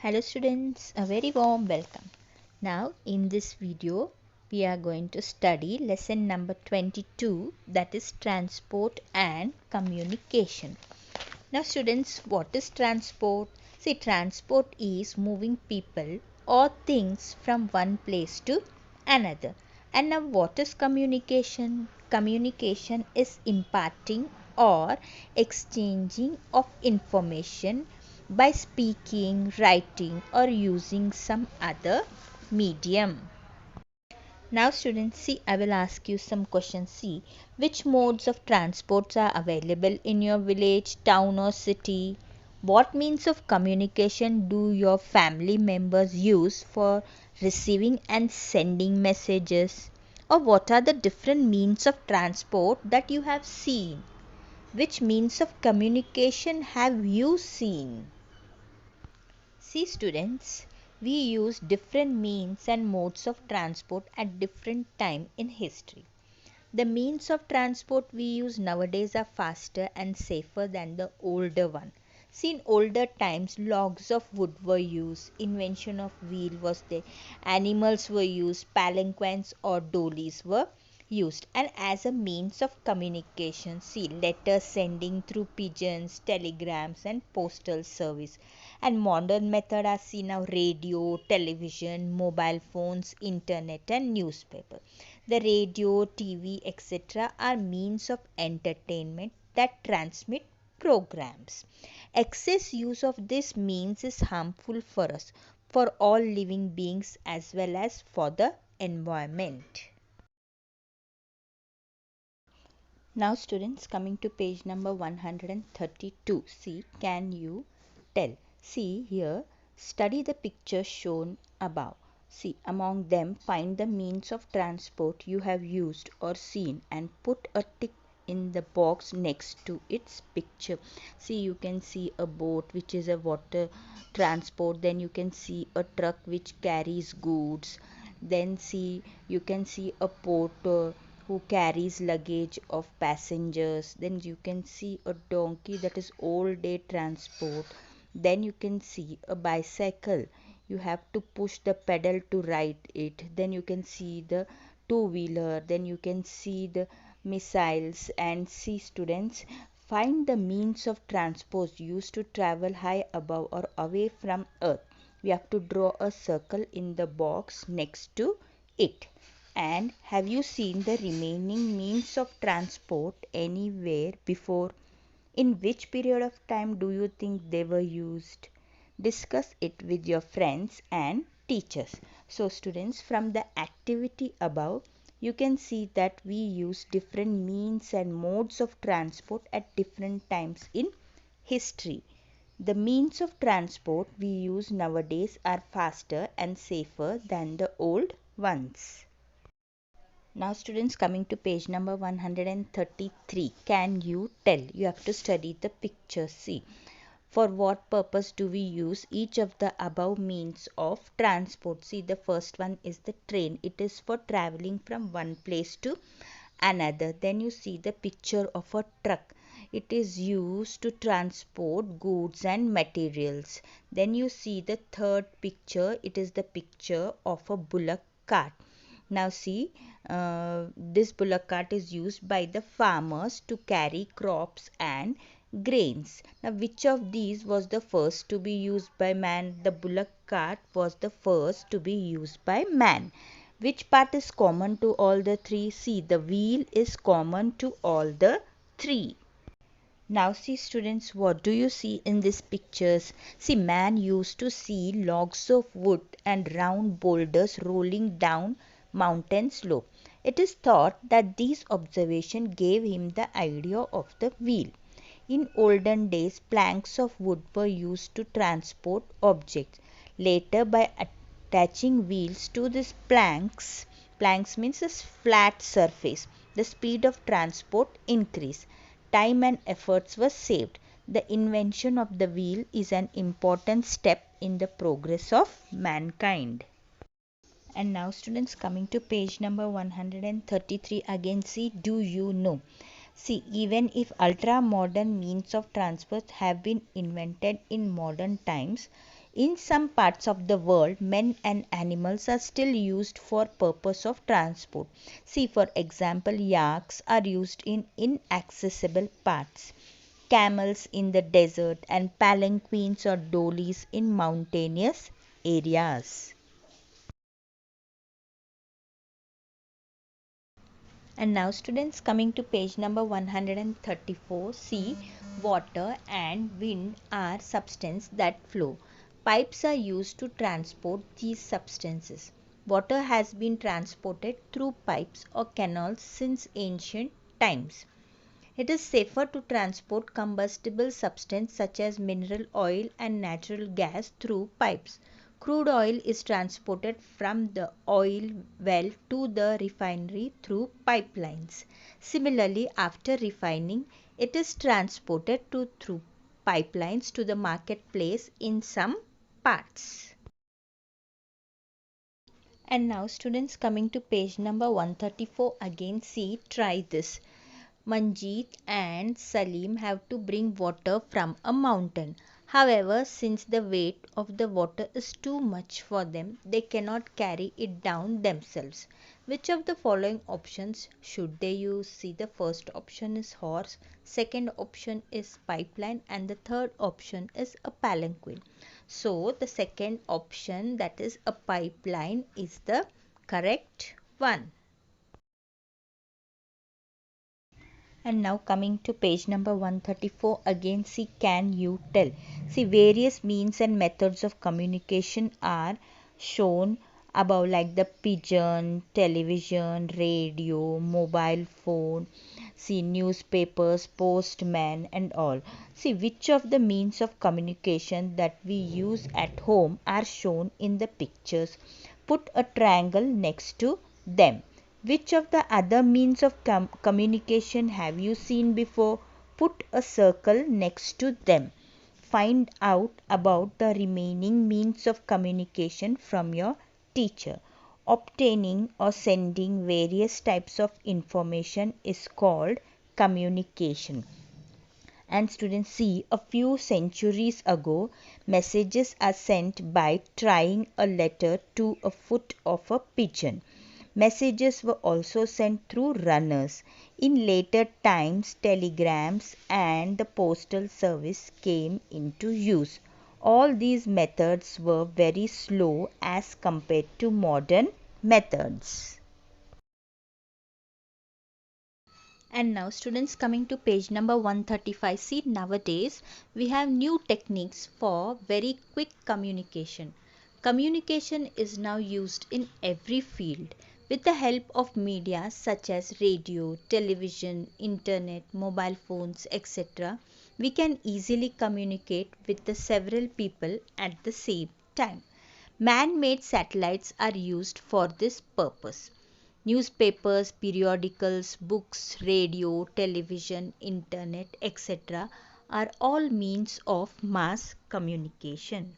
Hello students, a very warm welcome. Now in this video we are going to study lesson number 22, that is transport and communication. Now students, what is transport? See, transport is moving people or things from one place to another. And now what is communication? Communication is imparting or exchanging of information by speaking, writing or using some other medium. Now students, see, I will ask you some questions. See, which modes of transports are available in your village, town or city? What means of communication do your family members use for receiving and sending messages? Or what are the different means of transport that you have seen? Which means of communication have you seen? See students, we use different means and modes of transport at different time in history. The means of transport we use nowadays are faster and safer than the older one. See, in older times, logs of wood were used, invention of wheel was there, animals were used, palanquins or dollies were used, and as a means of communication, see, letter sending through pigeons, telegrams and postal service. And modern method are seen now radio, television, mobile phones, internet and newspaper. The radio, TV, etc. are means of entertainment that transmit programs. Excess use of this means is harmful for us, for all living beings as well as for the environment. Now students, coming to page number 132. See, can you tell? See here, study the pictures shown above. See, among them find the means of transport you have used or seen and put a tick in the box next to its picture. See, you can see a boat which is a water transport, then you can see a truck which carries goods, then see, you can see a porter who carries luggage of passengers, then you can see a donkey, that is all day transport, then you can see a bicycle, you have to push the pedal to ride it, then you can see the two-wheeler, then you can see the missiles. And see students, find the means of transport used to travel high above or away from earth. We have to draw a circle in the box next to it. And have you seen the remaining means of transport anywhere before? In which period of time do you think they were used? Discuss it with your friends and teachers. So students, from the activity above, you can see that we use different means and modes of transport at different times in history. The means of transport we use nowadays are faster and safer than the old ones. Now students, coming to page number 133. Can you tell? You have to study the picture. See, for what purpose do we use each of the above means of transport? See, the first one is the train. It is for traveling from one place to another. Then you see the picture of a truck. It is used to transport goods and materials. Then you see the third picture. It is the picture of a bullock cart. Now see, this bullock cart is used by the farmers to carry crops and grains. Now which of these was the first to be used by man? The bullock cart was the first to be used by man. Which part is common to all the three? See, the wheel is common to all the three. Now see students, what do you see in these pictures? See, man used to see logs of wood and round boulders rolling down mountain slope. It is thought that these observations gave him the idea of the wheel. In olden days, planks of wood were used to transport objects. Later, by attaching wheels to these planks means a flat surface, the speed of transport increased. Time and efforts were saved. The invention of the wheel is an important step in the progress of mankind. And now students, coming to page number 133, again see, do you know? See, even if ultra modern means of transport have been invented in modern times, In some parts of the world, men and animals are still used for purpose of transport. See, for example, yaks are used in inaccessible parts, camels in the desert, and palanquins or dolis in mountainous areas. And now students, coming to page number 134, see, water and wind are substances that flow. Pipes are used to transport these substances. Water has been transported through pipes or canals since ancient times. It is safer to transport combustible substance such as mineral oil and natural gas through pipes. Crude oil is transported from the oil well to the refinery through pipelines. Similarly, after refining, it is transported through pipelines to the marketplace in some parts. And now students, coming to page number 134, again see, try this. Manjeet and Salim have to bring water from a mountain. However, since the weight of the water is too much for them, they cannot carry it down themselves. Which of the following options should they use? See, the first option is horse, second option is pipeline, and the third option is a palanquin. So, the second option, that is a pipeline, is the correct one. And now coming to page number 134, again see, can you tell? See, various means and methods of communication are shown above, like the pigeon, television, radio, mobile phone, see, newspapers, postman and all. See, which of the means of communication that we use at home are shown in the pictures. Put a triangle next to them. Which of the other means of communication have you seen before? Put a circle next to them. Find out about the remaining means of communication from your teacher. Obtaining or sending various types of information is called communication. And students, see, a few centuries ago, messages are sent by tying a letter to a foot of a pigeon. Messages were also sent through runners. In later times, telegrams and the postal service came into use. All these methods were very slow as compared to modern methods. And now students, coming to page number 135, see, nowadays we have new techniques for very quick communication. Communication is now used in every field. With the help of media such as radio, television, internet, mobile phones, etc., we can easily communicate with the several people at the same time. Man-made satellites are used for this purpose. Newspapers, periodicals, books, radio, television, internet, etc. are all means of mass communication.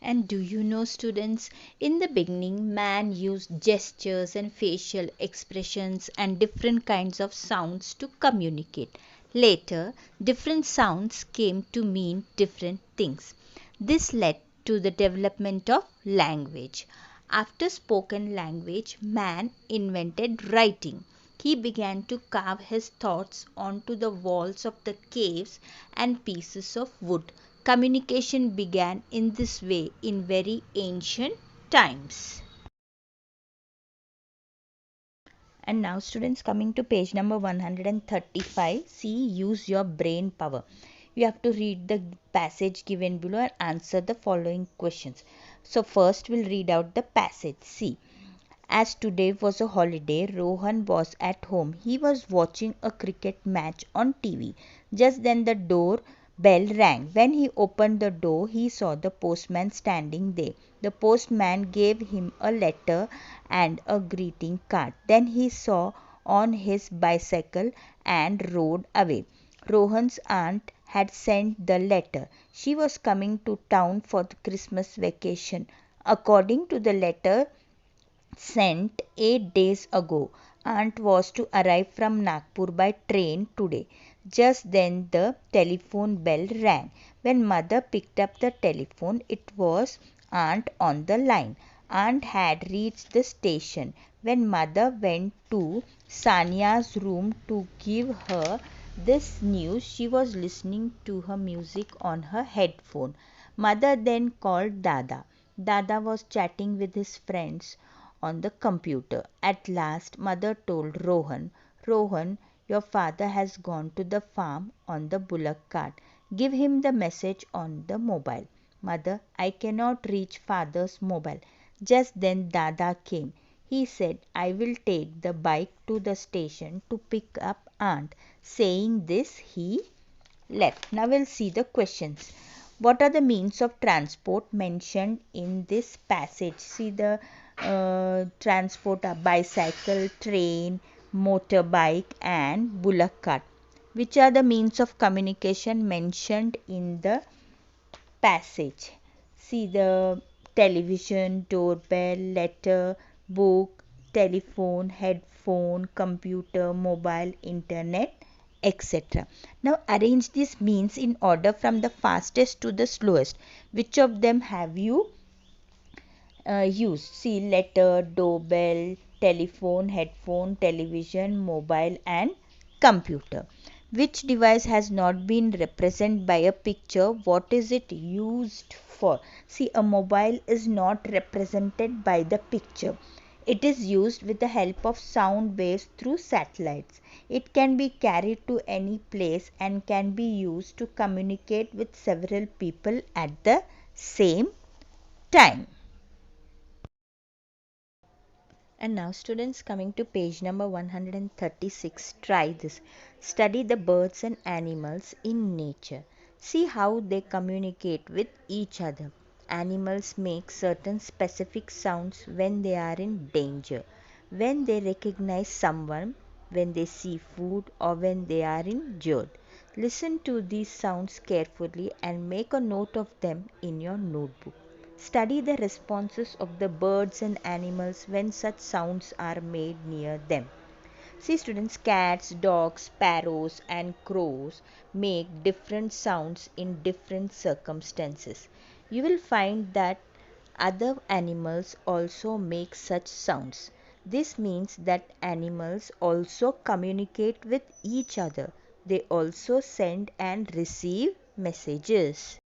And do you know, students, in the beginning, man used gestures and facial expressions and different kinds of sounds to communicate. Later, different sounds came to mean different things. This led to the development of language. After spoken language, man invented writing. He began to carve his thoughts onto the walls of the caves and pieces of wood. Communication began in this way in very ancient times. And now students, coming to page number 135, see, use your brain power. You have to read the passage given below and answer the following questions. So first we'll read out the passage. See, as today was a holiday, Rohan was at home. He was watching a cricket match on TV. Just then the door bell rang. When he opened the door, he saw the postman standing there. The postman gave him a letter and a greeting card. Then he saw on his bicycle and rode away. Rohan's aunt had sent the letter. She was coming to town for the Christmas vacation. According to the letter sent 8 days ago, aunt was to arrive from Nagpur by train today. Just then the telephone bell rang. When mother picked up the telephone, it was aunt on the line. Aunt had reached the station. When mother went to Sania's room to give her this news, she was listening to her music on her headphone. Mother then called Dada. Dada was chatting with his friends on the computer. At last, mother told Rohan, Rohan, your father has gone to the farm on the bullock cart. Give him the message on the mobile. Mother, I cannot reach father's mobile. Just then Dada came. He said, I will take the bike to the station to pick up aunt. Saying this, he left. Now we'll see the questions. What are the means of transport mentioned in this passage? See the transport are bicycle, train, motorbike and bullock cart. Which are the means of communication mentioned in the passage? See the television, doorbell, letter, book, telephone, headphone, computer, mobile, internet, etc. Now arrange these means in order from the fastest to the slowest. Which of them have you used? See letter, doorbell, telephone, headphone, television, mobile and computer. Which device has not been represented by a picture? What is it used for? See, a mobile is not represented by the picture. It is used with the help of sound waves through satellites. It can be carried to any place and can be used to communicate with several people at the same time. And now students, coming to page number 136, try this. Study the birds and animals in nature. See how they communicate with each other. Animals make certain specific sounds when they are in danger, when they recognize someone, when they see food or when they are injured. Listen to these sounds carefully and make a note of them in your notebook. Study the responses of the birds and animals when such sounds are made near them. See students, cats, dogs, sparrows and crows make different sounds in different circumstances. You will find that other animals also make such sounds. This means that animals also communicate with each other. They also send and receive messages.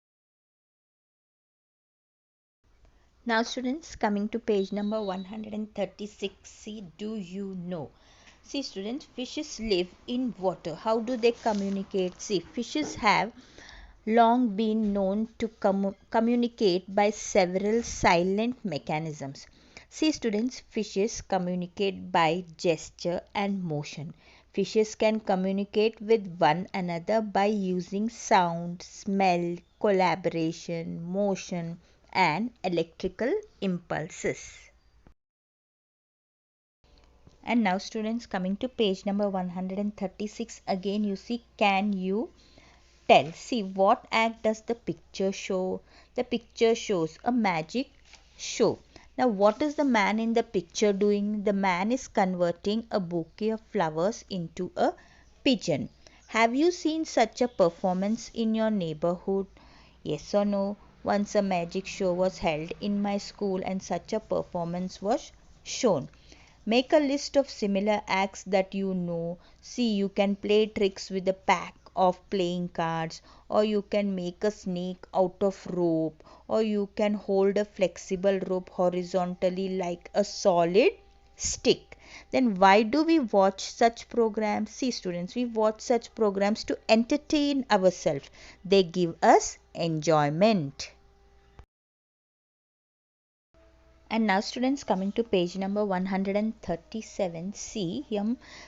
Now students, coming to page number 136, see, do you know? See students, fishes live in water. How do they communicate? See, fishes have long been known to communicate by several silent mechanisms. See students, fishes communicate by gesture and motion. Fishes can communicate with one another by using sound, smell, collaboration, motion, and electrical impulses. And now students, coming to page number 136, again you see, can you tell? See, what act does the picture show? The picture shows a magic show. Now what is the man in the picture doing? The man is converting a bouquet of flowers into a pigeon. Have you seen such a performance in your neighborhood? Yes or no? Once a magic show was held in my school and such a performance was shown. Make a list of similar acts that you know. See, you can play tricks with a pack of playing cards, or you can make a snake out of rope, or you can hold a flexible rope horizontally like a solid stick. Then why do we watch such programs? See students, we watch such programs to entertain ourselves. They give us enjoyment. And now students, coming to page number 137, see,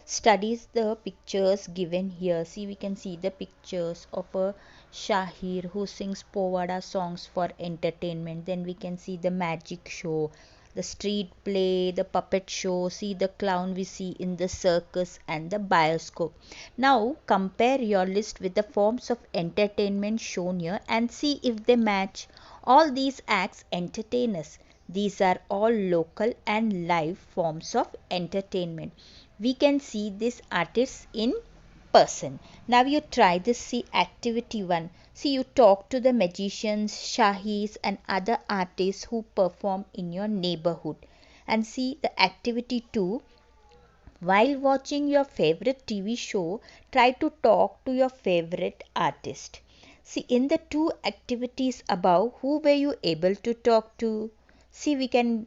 studies the pictures given here. See, we can see the pictures of a Shahir who sings Povada songs for entertainment. Then we can see the magic show, the street play, the puppet show, see the clown we see in the circus and the bioscope. Now compare your list with the forms of entertainment shown here and see if they match. All these acts entertain us. These are all local and live forms of entertainment. We can see these artists in person. Now you try this. See activity 1. See, you talk to the magicians, shahis and other artists who perform in your neighborhood. And see the activity 2. While watching your favorite TV show, try to talk to your favorite artist. See, in the two activities above, who were you able to talk to? See, we can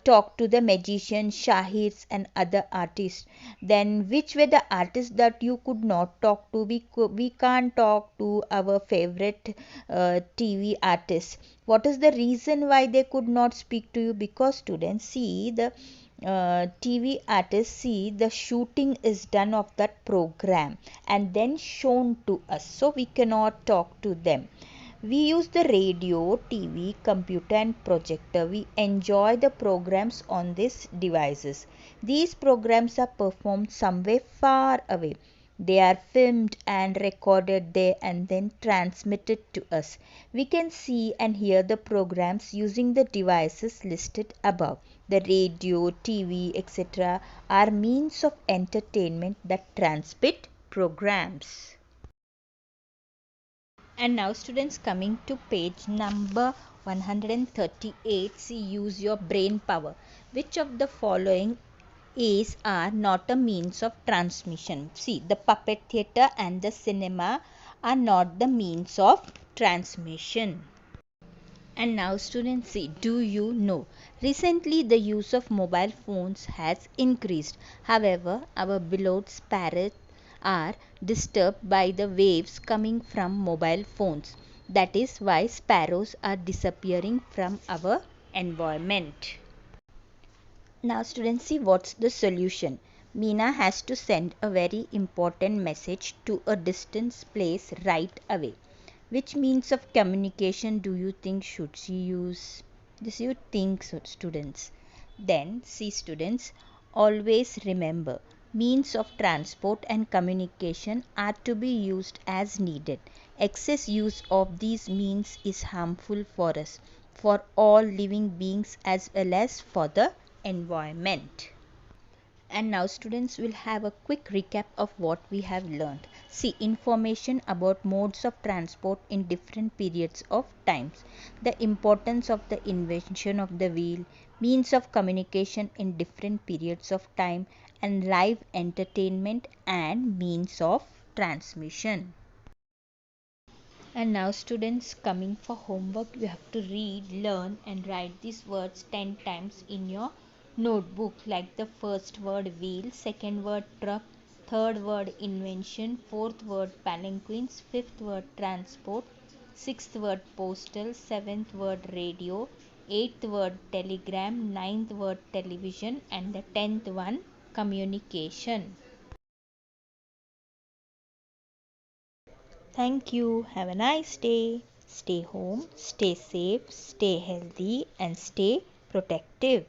talk to the magicians, shahirs, and other artists. Then, which were the artists that you could not talk to? We can't talk to our favorite TV artists. What is the reason why they could not speak to you? Because students, see the TV artists, see the shooting is done of that program and then shown to us, so we cannot talk to them. We use the radio, TV, computer and projector. We enjoy the programs on these devices. These programs are performed somewhere far away. They are filmed and recorded there and then transmitted to us. We can see and hear the programs using the devices listed above. The radio, TV, etc. are means of entertainment that transmit programs. And now students, coming to page number 138, see, use your brain power. Which of the following is are not a means of transmission? See, the puppet theatre and the cinema are not the means of transmission. And now students, see, do you know? Recently the use of mobile phones has increased. However, our beloved sparrows are disturbed by the waves coming from mobile phones. That is why sparrows are disappearing from our environment. Now students, see what's the solution. Meena has to send a very important message to a distant place right away. Which means of communication do you think should she use? This you think, so students. Then see students, always remember, means of transport and communication are to be used as needed. Excess use of these means is harmful for us, for all living beings as well as for the environment. And now students will have a quick recap of what we have learned. See, information about modes of transport in different periods of times, the importance of the invention of the wheel, means of communication in different periods of time, and live entertainment and means of transmission. And now students, coming for homework, you have to read, learn and write these words 10 times in your notebook, like the first word wheel, second word truck, third word invention, fourth word palanquins, fifth word transport, sixth word postal, seventh word radio, eighth word telegram, ninth word television and the 10th one communication. Thank you. Have a nice day. Stay home, stay safe, stay healthy, and stay protective.